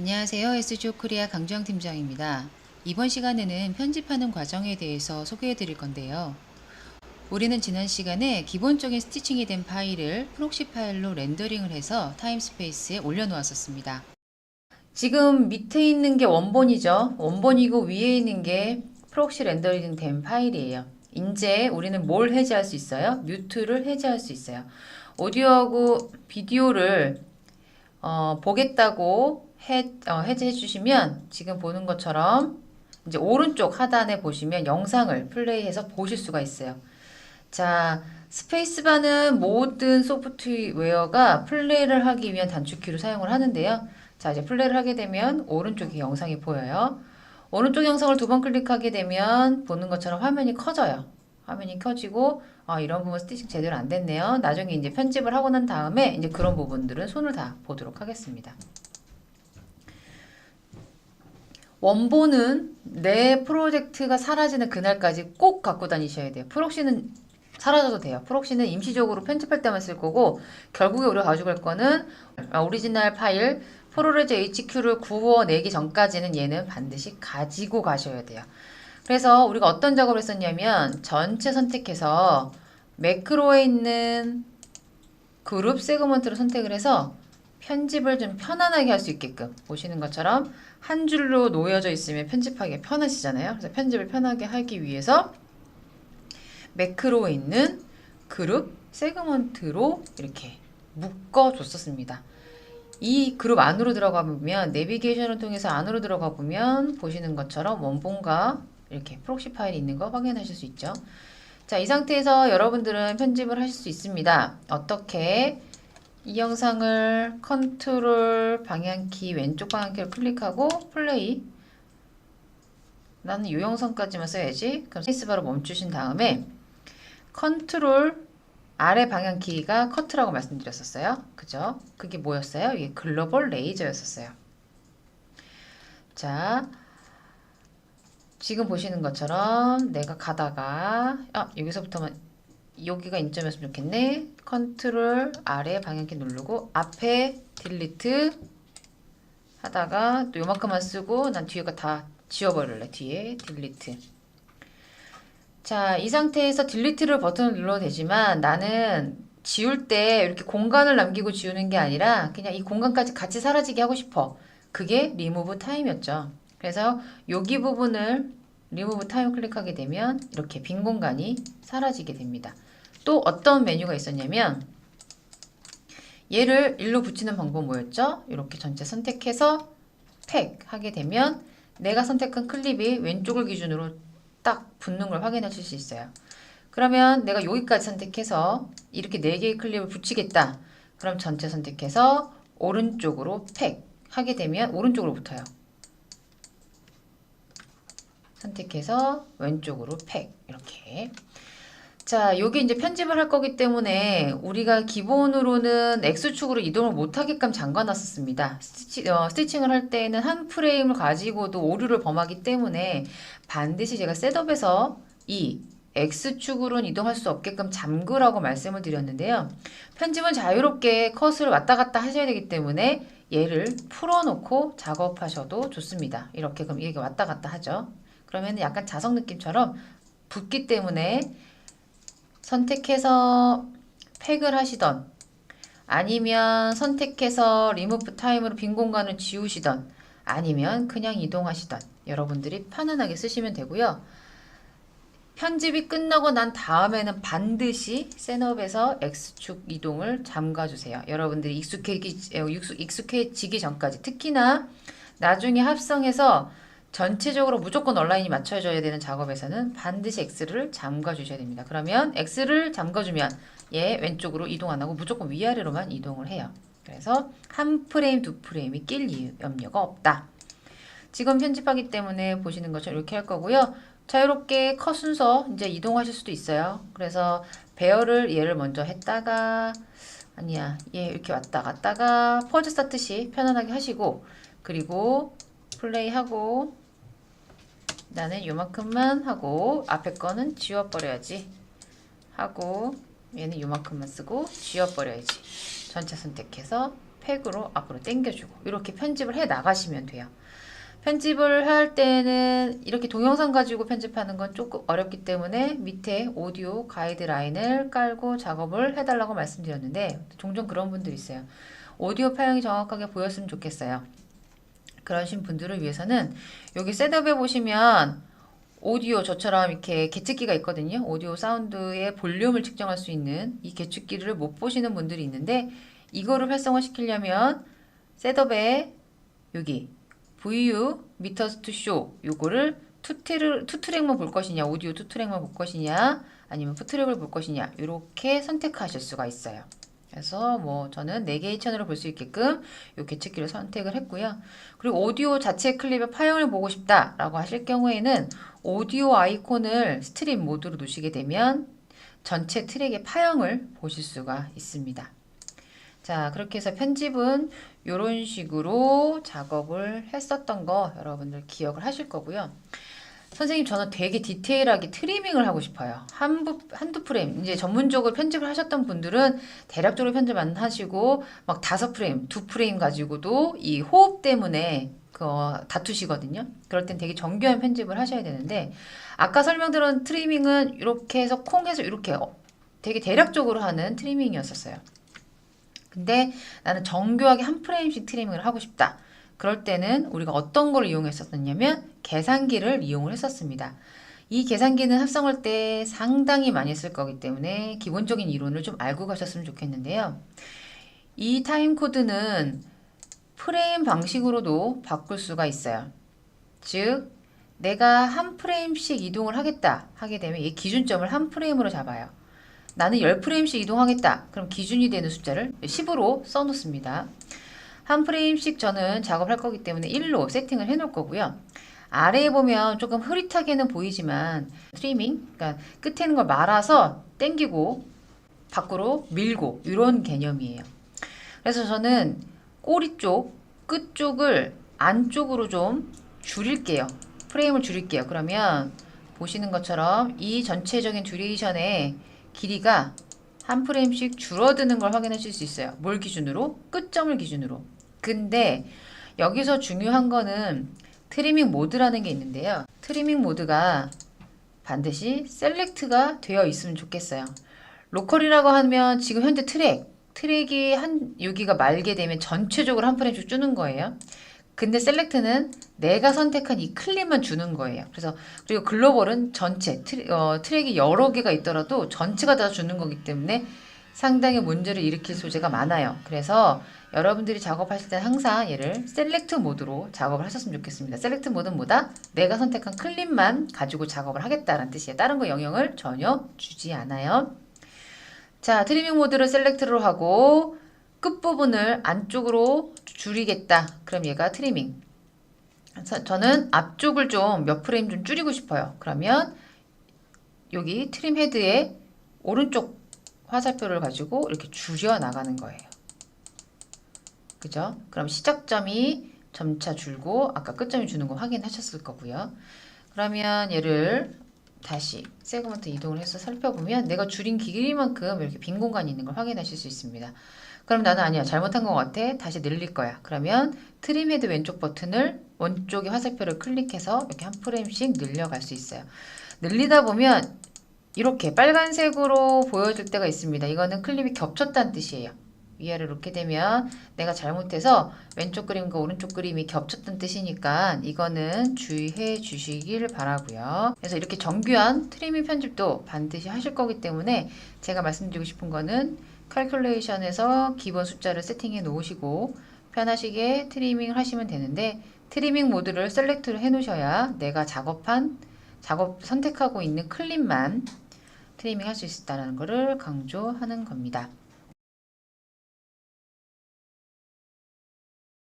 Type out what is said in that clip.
안녕하세요. SGO 코리아 강주영 팀장입니다. 이번 시간에는 편집하는 과정에 대해서 소개해 드릴 건데요. 우리는 지난 시간에 기본적인 스티칭이 된 파일을 프록시 파일로 렌더링을 해서 타임스페이스에 올려놓았었습니다. 지금 밑에 있는 게 원본이죠. 원본이고 위에 있는 게 프록시 렌더링 된 파일이에요. 이제 우리는 뭘 해제할 수 있어요? 뮤트를 해제할 수 있어요. 오디오하고 비디오를 보겠다고 해제해 주시면 지금 보는 것처럼 이제 오른쪽 하단에 보시면 영상을 플레이해서 보실 수가 있어요. 자, 스페이스바는 모든 소프트웨어가 플레이를 하기 위한 단축키로 사용을 하는데요. 자, 이제 플레이를 하게 되면 오른쪽에 영상이 보여요. 오른쪽 영상을 두 번 클릭하게 되면 보는 것처럼 화면이 커져요. 화면이 켜지고 이런 부분 스티칭 제대로 안 됐네요. 나중에 이제 편집을 하고 난 다음에 이제 그런 부분들은 손을 다 보도록 하겠습니다. 원본은 내 프로젝트가 사라지는 그날까지 꼭 갖고 다니셔야 돼요. 프록시는 사라져도 돼요. 프록시는 임시적으로 편집할 때만 쓸 거고 결국에 우리가 가져갈 거는 오리지널 파일 프로레즈 HQ를 구워내기 전까지는 얘는 반드시 가지고 가셔야 돼요. 그래서 우리가 어떤 작업을 했었냐면 전체 선택해서 매크로에 있는 그룹 세그먼트를 선택을 해서 편집을 좀 편안하게 할 수 있게끔 보시는 것처럼 한 줄로 놓여져 있으면 편집하기 편하시잖아요. 그래서 편집을 편하게 하기 위해서 매크로에 있는 그룹 세그먼트로 이렇게 묶어 줬었습니다. 이 그룹 안으로 들어가 보면 내비게이션을 통해서 안으로 들어가 보면 보시는 것처럼 원본과 이렇게 프록시 파일이 있는 거 확인하실 수 있죠. 자, 이 상태에서 여러분들은 편집을 하실 수 있습니다. 어떻게? 이 영상을 컨트롤 방향키 왼쪽 방향키를 클릭하고 플레이. 나는 이 영상까지만 써야지. 그럼 스페이스바로 멈추신 다음에 컨트롤 아래 방향키가 커트라고 말씀드렸었어요. 그죠? 그게 뭐였어요? 이게 글로벌 레이저였었어요. 자, 지금 보시는 것처럼 내가 가다가 여기서부터만 여기가 인점이었으면 좋겠네. 컨트롤 아래 방향키 누르고 앞에 딜리트 하다가 또 요만큼만 쓰고 난 뒤에가 다 지워버릴래. 뒤에 딜리트. 자, 이 상태에서 딜리트를 버튼을 눌러도 되지만 나는 지울 때 이렇게 공간을 남기고 지우는 게 아니라 그냥 이 공간까지 같이 사라지게 하고 싶어. 그게 리무브 타임이었죠. 그래서 여기 부분을 리무브 타임 클릭하게 되면 이렇게 빈 공간이 사라지게 됩니다. 또 어떤 메뉴가 있었냐면 얘를 일로 붙이는 방법 뭐였죠? 이렇게 전체 선택해서 팩 하게 되면 내가 선택한 클립이 왼쪽을 기준으로 딱 붙는 걸 확인하실 수 있어요. 그러면 내가 여기까지 선택해서 이렇게 4개의 클립을 붙이겠다. 그럼 전체 선택해서 오른쪽으로 팩 하게 되면 오른쪽으로 붙어요. 선택해서 왼쪽으로 팩 이렇게. 자, 여기 이제 편집을 할 거기 때문에 우리가 기본으로는 X축으로 이동을 못하게끔 잠가놨었습니다. 스티칭을 할 때는 한 프레임을 가지고도 오류를 범하기 때문에 반드시 제가 셋업에서 이 X축으로는 이동할 수 없게끔 잠그라고 말씀을 드렸는데요. 편집은 자유롭게 컷을 왔다 갔다 하셔야 되기 때문에 얘를 풀어놓고 작업하셔도 좋습니다. 이렇게 그럼 이게 왔다 갔다 하죠. 그러면 약간 자석 느낌처럼 붙기 때문에 선택해서 팩을 하시던 아니면 선택해서 리무브 타임으로 빈 공간을 지우시던 아니면 그냥 이동하시던 여러분들이 편안하게 쓰시면 되고요. 편집이 끝나고 난 다음에는 반드시 셋업에서 X축 이동을 잠가주세요. 여러분들이 익숙해지기 전까지 특히나 나중에 합성해서 전체적으로 무조건 온라인이 맞춰져야 되는 작업에서는 반드시 X를 잠가 주셔야 됩니다. 그러면 X를 잠가주면 얘 왼쪽으로 이동 안 하고 무조건 위아래로만 이동을 해요. 그래서 한 프레임, 두 프레임이 낄 염려가 없다. 지금 편집하기 때문에 보시는 것처럼 이렇게 할 거고요. 자유롭게 컷 순서 이제 이동하실 수도 있어요. 그래서 배열을 얘를 먼저 했다가 아니야 얘 이렇게 왔다 갔다가 퍼즈 스타트 시 편안하게 하시고 그리고 플레이하고 나는 요만큼만 하고 앞에 거는 지워버려야지 하고 얘는 요만큼만 쓰고 지워버려야지 전체 선택해서 팩으로 앞으로 당겨주고 이렇게 편집을 해 나가시면 돼요. 편집을 할 때는 이렇게 동영상 가지고 편집하는 건 조금 어렵기 때문에 밑에 오디오 가이드라인을 깔고 작업을 해달라고 말씀드렸는데 종종 그런 분들이 있어요. 오디오 파형이 정확하게 보였으면 좋겠어요. 그러신 분들을 위해서는 여기 셋업에 보시면 오디오 저처럼 이렇게 계측기가 있거든요. 오디오 사운드의 볼륨을 측정할 수 있는 이 계측기를 못 보시는 분들이 있는데 이거를 활성화 시키려면 셋업에 여기 VU 미터스 투 쇼 요거를 투트랙만 볼 것이냐 오디오 투트랙만 볼 것이냐 아니면 푸트랙을 볼 것이냐 이렇게 선택하실 수가 있어요. 그래서 뭐 저는 4개의 채널을 볼 수 있게끔 요 계측기를 선택을 했고요. 그리고 오디오 자체 클립의 파형을 보고 싶다 라고 하실 경우에는 오디오 아이콘을 스트림 모드로 놓으시게 되면 전체 트랙의 파형을 보실 수가 있습니다. 자, 그렇게 해서 편집은 이런 식으로 작업을 했었던 거 여러분들 기억을 하실 거고요. 선생님 저는 되게 디테일하게 트리밍을 하고 싶어요. 한두 프레임 이제 전문적으로 편집을 하셨던 분들은 대략적으로 편집 안 하시고 막 5프레임, 2프레임 가지고도 이 호흡 때문에 다투시거든요. 그럴 땐 되게 정교한 편집을 하셔야 되는데 아까 설명드린 트리밍은 이렇게 해서 콩 해서 이렇게 되게 대략적으로 하는 트리밍이었었어요. 근데 나는 정교하게 한 프레임씩 트리밍을 하고 싶다. 그럴 때는 우리가 어떤 걸 이용했었냐면 계산기를 이용을 했었습니다. 이 계산기는 합성할 때 상당히 많이 쓸 거기 때문에 기본적인 이론을 좀 알고 가셨으면 좋겠는데요. 이 타임코드는 프레임 방식으로도 바꿀 수가 있어요. 즉 내가 한 프레임씩 이동을 하겠다 하게 되면 이 기준점을 한 프레임으로 잡아요. 나는 10프레임씩 이동하겠다. 그럼 기준이 되는 숫자를 10으로 써놓습니다. 한 프레임씩 저는 작업할 거기 때문에 1로 세팅을 해 놓을 거고요. 아래에 보면 조금 흐릿하게는 보이지만 트리밍, 그러니까 끝에 있는 걸 말아서 당기고 밖으로 밀고 이런 개념이에요. 그래서 저는 꼬리 쪽, 끝 쪽을 안쪽으로 좀 줄일게요. 프레임을 줄일게요. 그러면 보시는 것처럼 이 전체적인 듀레이션의 길이가 한 프레임씩 줄어드는 걸 확인하실 수 있어요. 뭘 기준으로? 끝점을 기준으로. 근데 여기서 중요한 거는 트리밍 모드라는 게 있는데요. 트리밍 모드가 반드시 셀렉트가 되어 있으면 좋겠어요. 로컬이라고 하면 지금 현재 트랙이 여기가 말게 되면 전체적으로 한 프레임씩 주는 거예요. 근데 셀렉트는 내가 선택한 이 클립만 주는 거예요. 그리고 글로벌은 전체 트랙이 여러 개가 있더라도 전체가 다 주는 거기 때문에 상당히 문제를 일으킬 소지가 많아요. 그래서 여러분들이 작업하실 때 항상 얘를 셀렉트 모드로 작업을 하셨으면 좋겠습니다. 셀렉트 모드는 뭐다? 내가 선택한 클립만 가지고 작업을 하겠다는 뜻이에요. 다른 거 영향을 전혀 주지 않아요. 자, 트리밍 모드를 셀렉트로 하고 끝부분을 안쪽으로 줄이겠다. 그럼 얘가 트리밍. 저는 앞쪽을 좀 몇 프레임 좀 줄이고 싶어요. 그러면 여기 트림 헤드의 오른쪽 화살표를 가지고 이렇게 줄여 나가는 거예요. 그죠? 그럼 시작점이 점차 줄고 아까 끝점이 주는 거 확인하셨을 거고요. 그러면 얘를 다시 세그먼트 이동을 해서 살펴보면 내가 줄인 길이만큼 이렇게 빈 공간이 있는 걸 확인하실 수 있습니다. 그럼 나는 아니야, 잘못한 것 같아, 다시 늘릴 거야. 그러면 트림 헤드 왼쪽 버튼을 왼쪽의 화살표를 클릭해서 이렇게 한 프레임씩 늘려갈 수 있어요. 늘리다 보면 이렇게 빨간색으로 보여줄 때가 있습니다. 이거는 클립이 겹쳤다는 뜻이에요. 위아래로 이렇게 되면 내가 잘못해서 왼쪽 그림과 오른쪽 그림이 겹쳤던 뜻이니까 이거는 주의해 주시길 바라고요. 그래서 이렇게 정교한 트리밍 편집도 반드시 하실 거기 때문에 제가 말씀드리고 싶은 거는 칼큘레이션에서 기본 숫자를 세팅해 놓으시고 편하시게 트리밍을 하시면 되는데 트리밍 모드를 셀렉트를 해 놓으셔야 내가 작업 선택하고 있는 클립만 트리밍 할 수 있다는 것을 강조하는 겁니다.